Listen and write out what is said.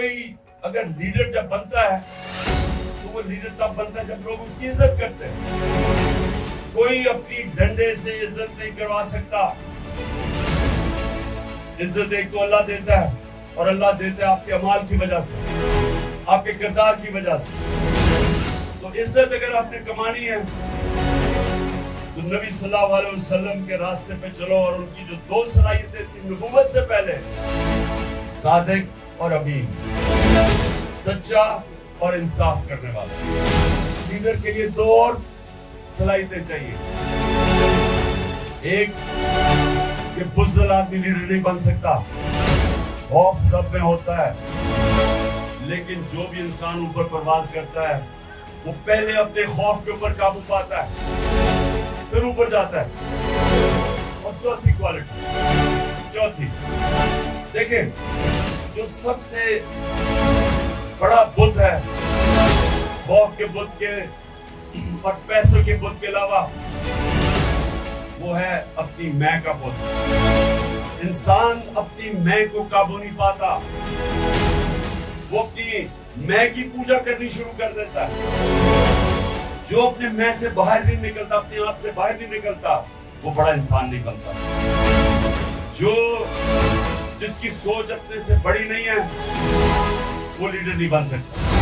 کوئی اگر لیڈر جب بنتا ہے تو وہ لیڈر تب بنتا ہے جب لوگ اس کی عزت کرتے ہیں. کوئی اپنی ڈنڈے سے عزت نہیں کروا سکتا. عزت ایک تو اللہ دیتا ہے اور اللہ دیتا ہے آپ کے اعمال کی وجہ سے, آپ کے کردار کی وجہ سے. تو عزت اگر آپ نے کمانی ہے تو نبی صلی اللہ علیہ وسلم کے راستے پہ چلو, اور ان کی جو دو صلاحیتیں تھیں نبوت سے پہلے, صادق اور امین, سچا اور انصاف کرنے والا. لیڈر کے لیے دو اور صلاحیتیں چاہیے. ایک کہ بزدل آدمی لیڈر نہیں بن سکتا, خوف سب میں ہوتا ہے, لیکن جو بھی انسان اوپر پرواز کرتا ہے وہ پہلے اپنے خوف کے اوپر قابو پاتا ہے پھر اوپر جاتا ہے. اور چوتھی کوالٹی, دیکھیں جو سب سے بڑا بت ہے خوف کے بت کے اور پیسوں کے بت کے علاوہ, وہ ہے اپنی میں کا بت. انسان اپنی میں کو قابو نہیں پاتا, وہ اپنی میں کی پوجا کرنی شروع کر دیتا ہے. جو اپنے میں سے باہر نہیں نکلتا, اپنے آپ سے باہر نہیں نکلتا, وہ بڑا انسان نہیں بنتا. جس کی سوچ اپنے سے بڑی نہیں ہے وہ لیڈر نہیں بن سکتا.